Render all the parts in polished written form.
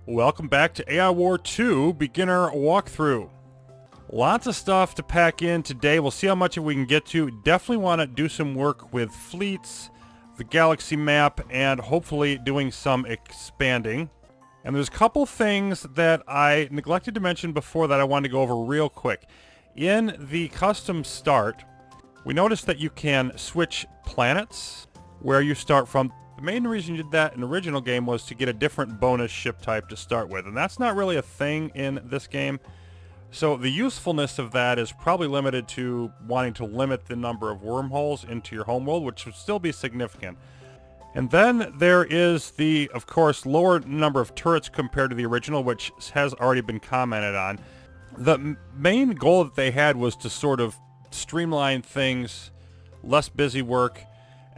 Welcome back to AI War 2 Beginner Walkthrough. Lots of stuff to pack in today. We'll see how much of we can get to. Definitely want to do some work with fleets, the galaxy map, and hopefully doing some expanding. And there's a couple things that I neglected to mention before that I wanted to go over real quick. In the custom start, we noticed that you can switch planets where you start from. The main reason you did that in the original game was to get a different bonus ship type to start with, and that's not really a thing in this game. So the usefulness of that is probably limited to wanting to limit the number of wormholes into your homeworld, which would still be significant. And then there is the, of course, lower number of turrets compared to the original, which has already been commented on. The main goal that they had was to sort of streamline things, less busy work.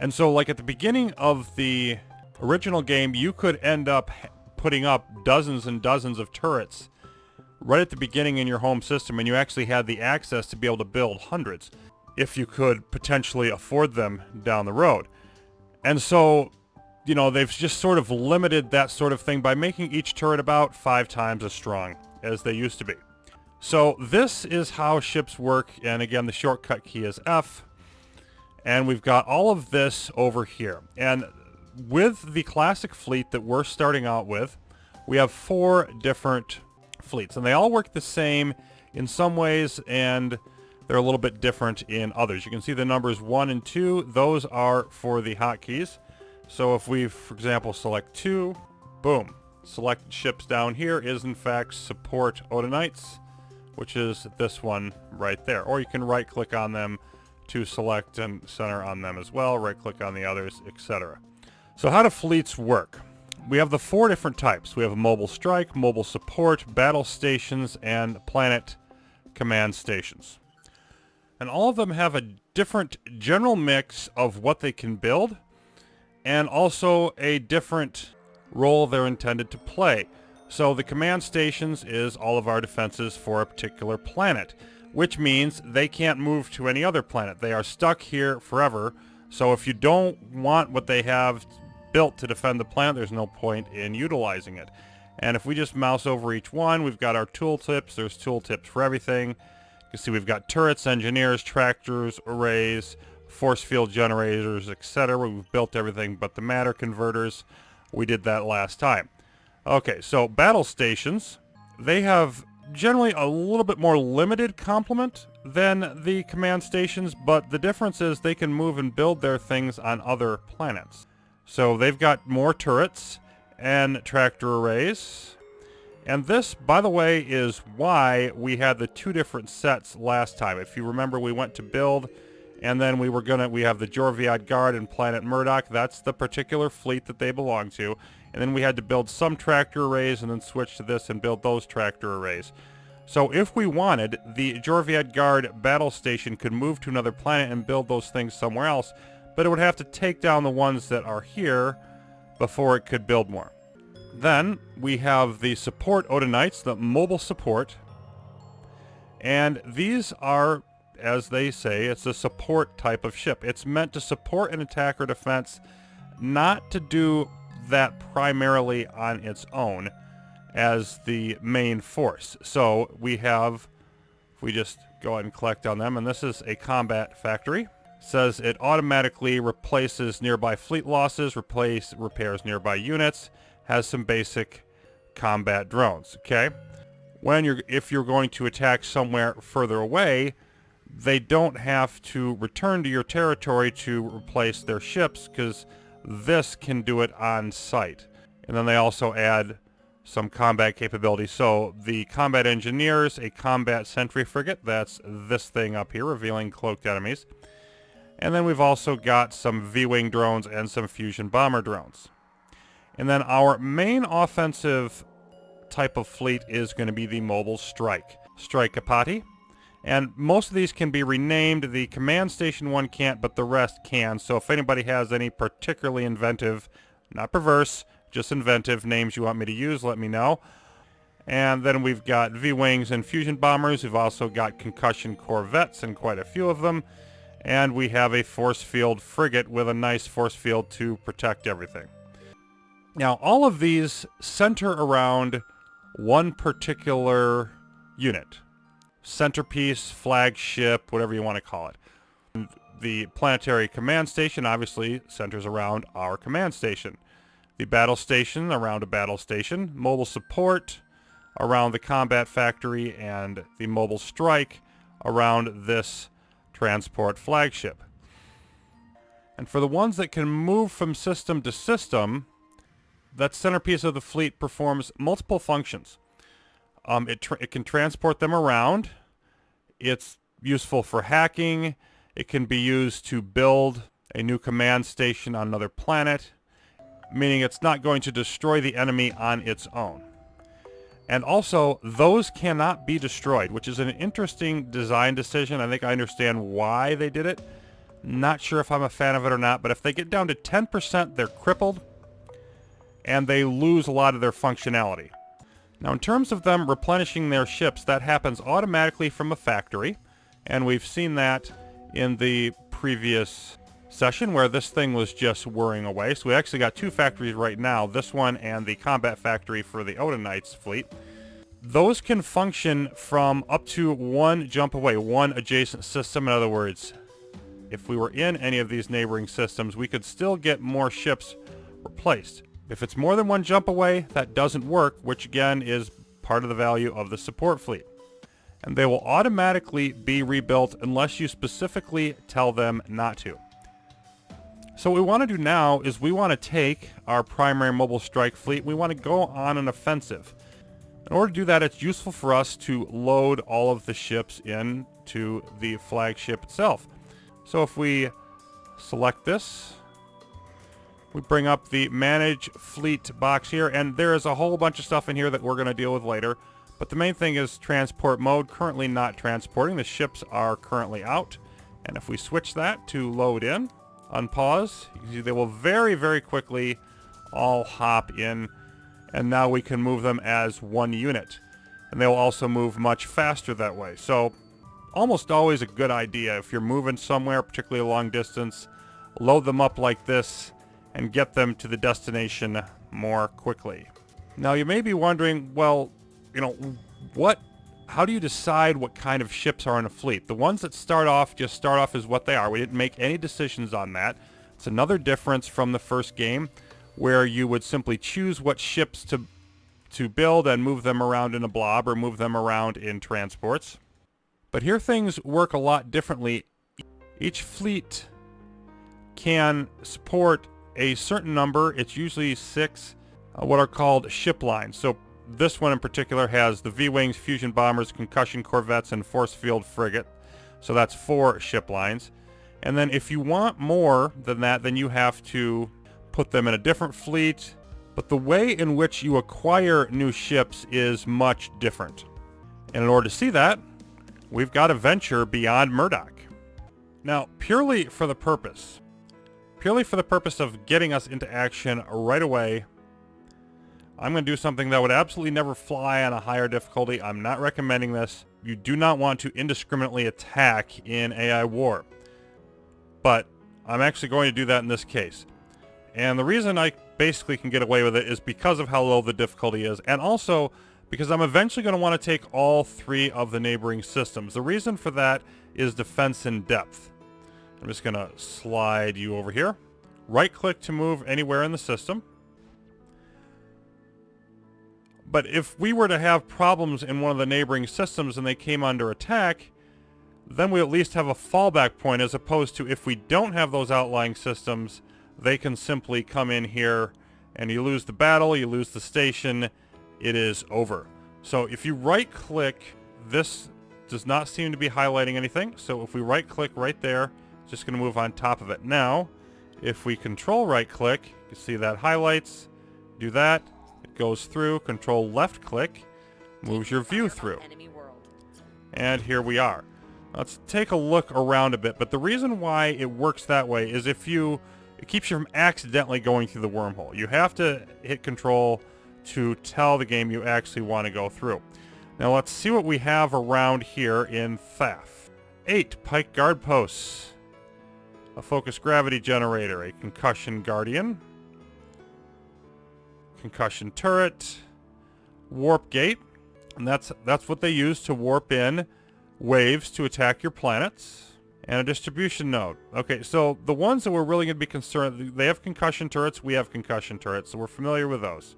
And so, like at the beginning of the original game, you could end up putting up dozens and dozens of turrets right at the beginning in your home system, and you actually had the access to be able to build hundreds if you could potentially afford them down the road. And so, you know, they've just sort of limited that sort of thing by making each turret about 5 times as strong as they used to be. So this is how ships work, and again, the shortcut key is F. And we've got all of this over here. And with the classic fleet that we're starting out with, we have 4 different fleets. And they all work the same in some ways, and they're a little bit different in others. You can see the numbers 1 and 2. Those are for the hotkeys. So if we, for example, select 2, boom. Selected ships down here is, in fact, support Odinites, which is this one right there. Or you can right-click on them to select and center on them as well, right-click on the others, etc. So how do fleets work? We have the 4 different types. We have mobile strike, mobile support, battle stations, and planet command stations. And all of them have a different general mix of what they can build, and also a different role they're intended to play. So the command stations is all of our defenses for a particular planet, which means they can't move to any other planet. They are stuck here forever. So if you don't want what they have built to defend the planet, there's no point in utilizing it. And if we just mouse over each one, we've got our tooltips. There's tooltips for everything. You can see we've got turrets, engineers, tractors, arrays, force field generators, etc. We've built everything but the matter converters. We did that last time. Okay, so battle stations, they have generally a little bit more limited complement than the command stations, but the difference is they can move and build their things on other planets. So they've got more turrets and tractor arrays. And this, by the way, is why we had the 2 different sets last time. If you remember, we went to build, and then we have the Jorviad Guard and Planet Murdoch. That's the particular fleet that they belong to. And then we had to build some tractor arrays and then switch to this and build those tractor arrays. So if we wanted, the Jorviad Guard battle station could move to another planet and build those things somewhere else, but it would have to take down the ones that are here before it could build more. Then we have the support Odinites, the mobile support. And these are, as they say, it's a support type of ship. It's meant to support an attack or defense, not to do that primarily on its own as the main force. So we have, if we just go ahead and collect on them, and this is a combat factory. It says it automatically replaces nearby fleet losses, repairs nearby units, has some basic combat drones. Okay, if you're going to attack somewhere further away, they don't have to return to your territory to replace their ships, because this can do it on site. And then they also add some combat capability. So the combat engineers, a combat sentry frigate, that's this thing up here, revealing cloaked enemies. And then we've also got some V-wing drones and some fusion bomber drones. And then our main offensive type of fleet is going to be the mobile strike Capati. And most of these can be renamed. The command station one can't, but the rest can. So if anybody has any particularly inventive, not perverse, just inventive names you want me to use, let me know. And then we've got V-wings and fusion bombers. We've also got concussion corvettes, and quite a few of them. And we have a force field frigate with a nice force field to protect everything. Now, all of these center around one particular unit. Centerpiece, flagship, whatever you want to call it. The planetary command station obviously centers around our command station. The battle station around a battle station. Mobile support around the combat factory, and the mobile strike around this transport flagship. And for the ones that can move from system to system, that centerpiece of the fleet performs multiple functions. It can transport them around. It's useful for hacking. It can be used to build a new command station on another planet, meaning it's not going to destroy the enemy on its own. And also, those cannot be destroyed, which is an interesting design decision. I think I understand why they did it. Not sure if I'm a fan of it or not, but if they get down to 10%, they're crippled, and they lose a lot of their functionality. Now, in terms of them replenishing their ships, that happens automatically from a factory, and we've seen that in the previous session where this thing was just whirring away. So we actually got two factories right now, this one and the combat factory for the Odinites fleet. Those can function from up to one jump away, one adjacent system. In other words, if we were in any of these neighboring systems, we could still get more ships replaced. If it's more than one jump away, that doesn't work, which again is part of the value of the support fleet. And they will automatically be rebuilt unless you specifically tell them not to. So what we want to do now is we want to take our primary mobile strike fleet. We want to go on an offensive. In order to do that, it's useful for us to load all of the ships into the flagship itself. So if we select this, we bring up the Manage Fleet box here, and there is a whole bunch of stuff in here that we're going to deal with later. But the main thing is transport mode, currently not transporting. The ships are currently out. And if we switch that to load in, unpause, you can see they will very, very quickly all hop in. And now we can move them as one unit. And they'll also move much faster that way. So almost always a good idea if you're moving somewhere, particularly a long distance, load them up like this and get them to the destination more quickly. Now you may be wondering, well, you know, how do you decide what kind of ships are in a fleet? The ones that start off just start off as what they are. We didn't make any decisions on that. It's another difference from the first game where you would simply choose what ships to build and move them around in a blob or move them around in transports. But here things work a lot differently. Each fleet can support a certain number. It's usually 6 what are called ship lines. So this one in particular has the V-Wings, Fusion Bombers, Concussion Corvettes, and Force Field Frigate. So that's 4 ship lines. And then if you want more than that, then you have to put them in a different fleet. But the way in which you acquire new ships is much different. And in order to see that, we've got to venture beyond Murdoch. Now, purely for the purpose of getting us into action right away, I'm going to do something that would absolutely never fly on a higher difficulty. I'm not recommending this. You do not want to indiscriminately attack in AI war. But I'm actually going to do that in this case. And the reason I basically can get away with it is because of how low the difficulty is, and also because I'm eventually going to want to take all 3 of the neighboring systems. The reason for that is defense in depth. I'm just going to slide you over here. Right-click to move anywhere in the system. But if we were to have problems in one of the neighboring systems and they came under attack, then we at least have a fallback point, as opposed to if we don't have those outlying systems, they can simply come in here and you lose the battle, you lose the station, it is over. So if you right-click, this does not seem to be highlighting anything. So if we right-click right there, it's just going to move on top of it. Now, if we control right-click, you can see that highlights, do that, it goes through, control left-click, moves your view through. And here we are. Let's take a look around a bit, but the reason why it works that way is it keeps you from accidentally going through the wormhole. You have to hit control to tell the game you actually want to go through. Now let's see what we have around here in Thaf. 8 pike guard posts, a focused gravity generator, a concussion guardian, concussion turret, warp gate, and that's what they use to warp in waves to attack your planets. And a distribution node. Okay, so the ones that we're really going to be concerned, they have concussion turrets, we have concussion turrets, so we're familiar with those.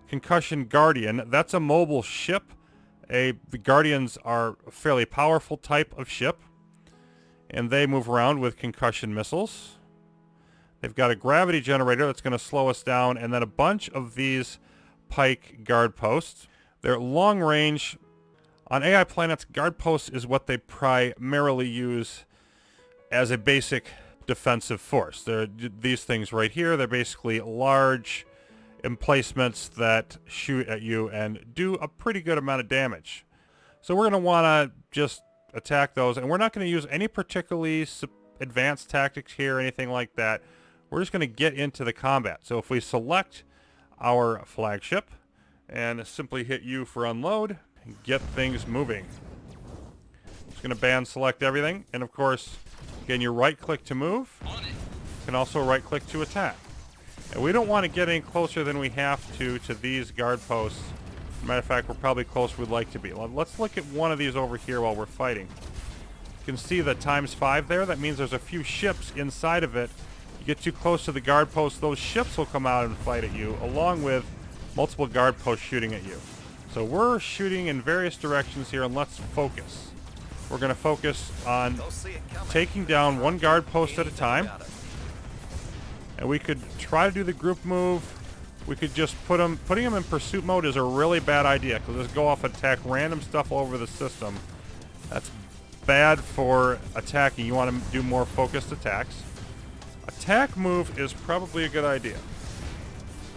Concussion Guardian, that's a mobile ship. The Guardians are a fairly powerful type of ship, and they move around with concussion missiles. They've got a gravity generator that's going to slow us down, and then a bunch of these Pike guard posts. They're long range. On AI planets, guard posts is what they primarily use as a basic defensive force. They're these things right here. They're basically large emplacements that shoot at you and do a pretty good amount of damage. So we're going to want to just attack those, and we're not going to use any particularly advanced tactics here or anything like that. We're just going to get into the combat. So if we select our flagship and simply hit U for unload, get things moving. Just going to ban select everything, and of course, again, you right click to move. You can also right click to attack. And we don't want to get any closer than we have to these guard posts. Matter of fact, we're probably closer we'd like to be. Let's look at one of these over here while we're fighting. You can see the ×5 there. That means there's a few ships inside of it. You get too close to the guard posts, those ships will come out and fight at you, along with multiple guard posts shooting at you. So we're shooting in various directions here, and let's focus. We're going to focus on taking down one guard post at a time. And we could try to do the group move. We could just putting them in pursuit mode is a really bad idea, because just go off and attack random stuff all over the system. That's bad for attacking. You want to do more focused attacks. Attack move is probably a good idea,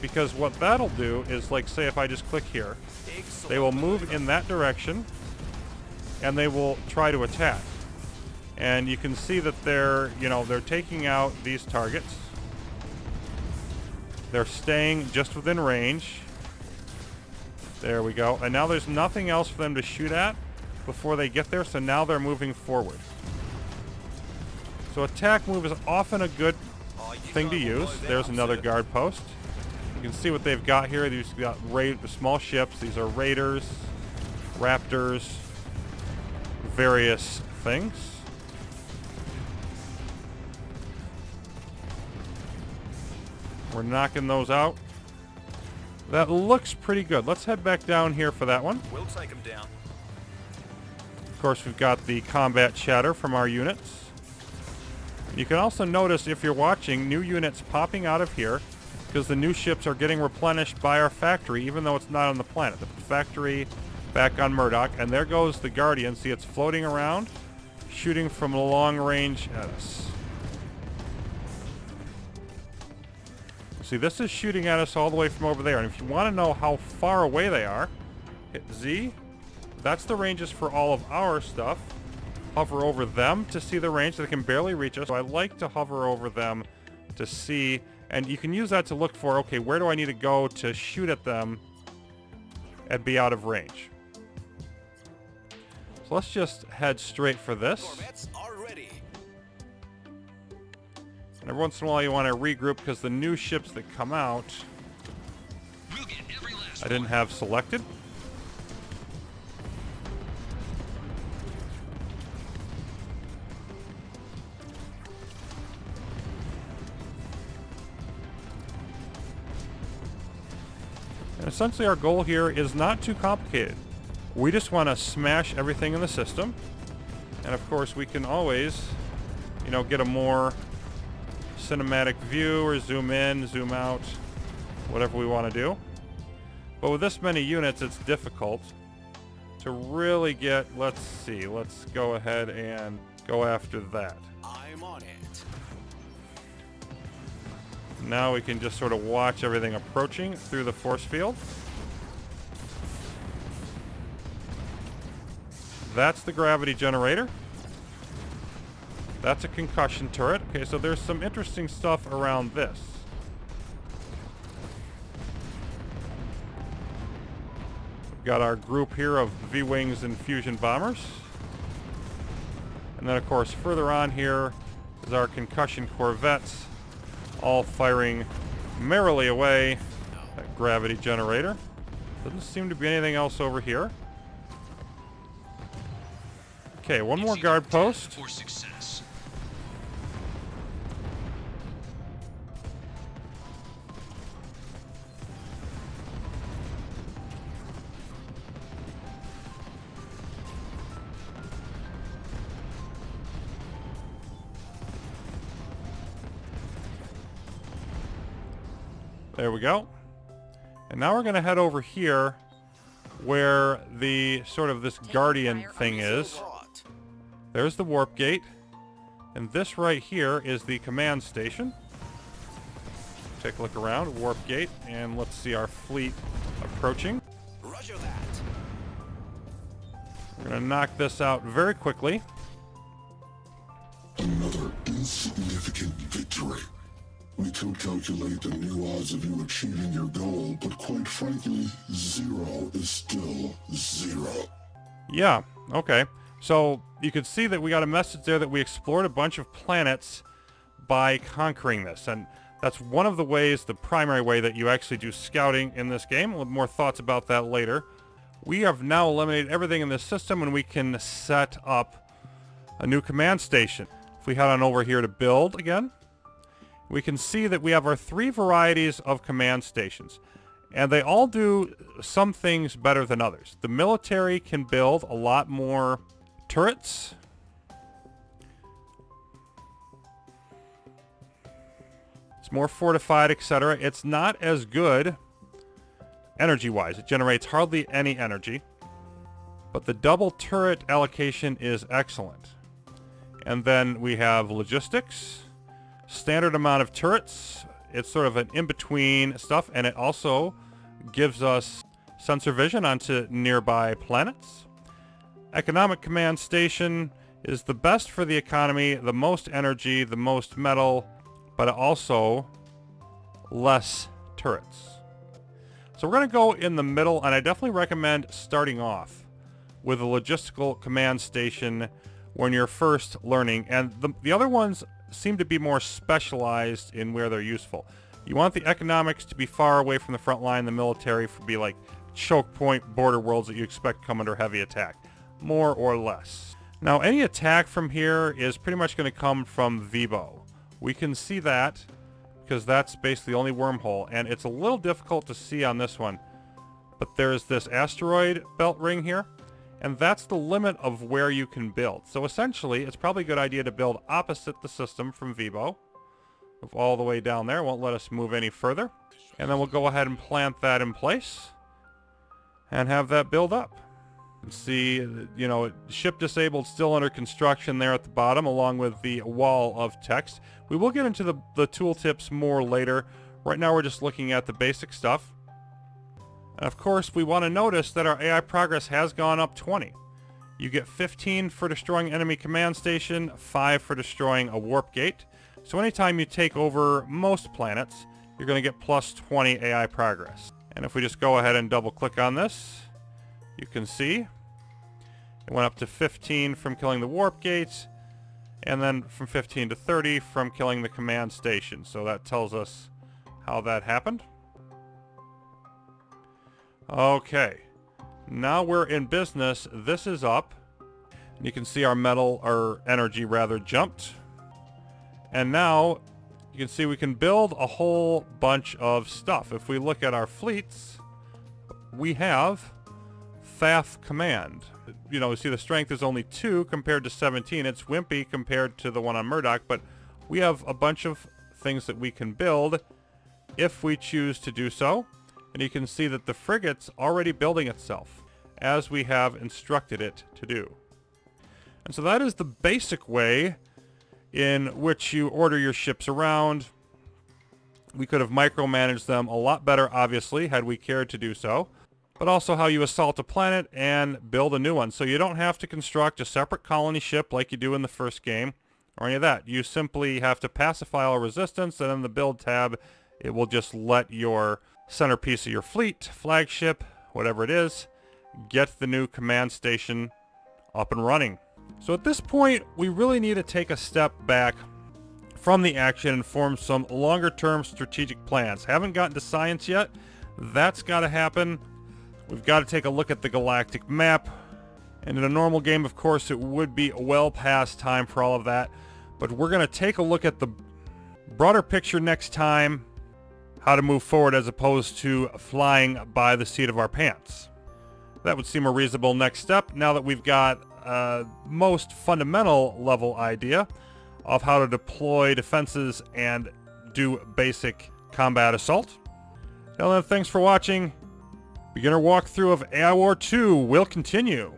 because what that'll do is, like, say if I just click here, they will move in that direction and they will try to attack. And you can see that they're taking out these targets. They're staying just within range. There we go. And now there's nothing else for them to shoot at before they get there, so now they're moving forward. So attack move is often a good thing to use. There's another guard post. You can see what they've got here. These got small ships. These are raiders, raptors, various things. We're knocking those out. That looks pretty good. Let's head back down here for that one. We'll take them down. Of course, we've got the combat chatter from our units. You can also notice, if you're watching, new units popping out of here, because the new ships are getting replenished by our factory, even though it's not on the planet. The factory back on Murdoch, and there goes the Guardian. See, it's floating around, shooting from long range at us. See, this is shooting at us all the way from over there. And if you want to know how far away they are, hit Z. That's the ranges for all of our stuff. Hover over them to see the range. They can barely reach us. So I like to hover over them to see. And you can use that to look for, okay, where do I need to go to shoot at them and be out of range? So let's just head straight for this. Corvettes are ready. And every once in a while you want to regroup, because the new ships that come out, We'll get every last I didn't have selected. And essentially our goal here is not too complicated. We just want to smash everything in the system. And of course we can always, get a more cinematic view, or zoom in, zoom out, whatever we want to do. But with this many units, it's difficult to really get, let's see, let's go ahead and go after that. I'm on it. Now we can just sort of watch everything approaching through the force field. That's the gravity generator. That's a concussion turret. Okay, so there's some interesting stuff around this. We've got our group here of V-Wings and fusion bombers. And then, of course, further on here is our concussion corvettes, all firing merrily away. gravity generator. Doesn't seem to be anything else over here. Okay, one more guard post. For success. There we go. And now we're going to head over here where the sort of this guardian thing is. There's the warp gate. And this right here is the command station. Take a look around, warp gate, and let's see our fleet approaching. Roger that. We're going to knock this out very quickly. Another insignificant victory. We can calculate the new odds of you achieving your goal, but quite frankly, 0 is still 0. Yeah, okay. So you can see that we got a message there that we explored a bunch of planets by conquering this. And that's one of the ways, the primary way that you actually do scouting in this game. We'll have more thoughts about that later. We have now eliminated everything in this system and we can set up a new command station. If we head on over here to build again, we can see that we have our 3 varieties of command stations. And they all do some things better than others. The military can build a lot more turrets. It's more fortified, etc. It's not as good energy-wise. It generates hardly any energy. But the double turret allocation is excellent. And then we have logistics. Standard amount of turrets. It's sort of an in-between stuff, and it also gives us sensor vision onto nearby planets. Economic command station is the best for the economy, the most energy, the most metal, but also less turrets. So we're going to go in the middle, and I definitely recommend starting off with a logistical command station when you're first learning, and the other ones seem to be more specialized in where they're useful. You want the economics to be far away from the front line, the military to be like choke point border worlds that you expect come under heavy attack, more or less. Now any attack from here is pretty much going to come from Vibo. We can see that because that's basically the only wormhole, and it's a little difficult to see on this one, but there's this asteroid belt ring here, and that's the limit of where you can build. So essentially, it's probably a good idea to build opposite the system from Vibo. Move all the way down there. Won't let us move any further. And then we'll go ahead and plant that in place and have that build up. And see, you know, ship disabled still under construction there at the bottom, along with the wall of text. We will get into the tooltips more later. Right now we're just looking at the basic stuff. And of course, we want to notice that our AI progress has gone up 20. You get 15 for destroying enemy command station, 5 for destroying a warp gate. So anytime you take over most planets, you're going to get plus 20 AI progress. And if we just go ahead and double click on this, you can see it went up to 15 from killing the warp gates, and then from 15 to 30 from killing the command station. So that tells us how that happened. Okay, now we're in business. This is up. You can see our metal, or energy rather, jumped. And now you can see we can build a whole bunch of stuff. If we look at our fleets, we have FAF command. You know, see the strength is only 2 compared to 17. It's wimpy compared to the one on Murdoch, but we have a bunch of things that we can build if we choose to do so. And you can see that the frigate's already building itself, as we have instructed it to do. And so that is the basic way in which you order your ships around. We could have micromanaged them a lot better, obviously, had we cared to do so. But also how you assault a planet and build a new one. So you don't have to construct a separate colony ship like you do in the first game, or any of that. You simply have to pacify all resistance, and in the build tab, it will just let your centerpiece of your fleet, flagship, whatever it is, get the new command station up and running. So at this point, we really need to take a step back from the action and form some longer-term strategic plans. Haven't gotten to science yet. That's got to happen. We've got to take a look at the galactic map. And in a normal game, of course, it would be well past time for all of that. But we're going to take a look at the broader picture next time, how to move forward as opposed to flying by the seat of our pants. That would seem a reasonable next step now that we've got a most fundamental level idea of how to deploy defenses and do basic combat assault. Now then, thanks for watching. Beginner walkthrough of AI War 2 will continue.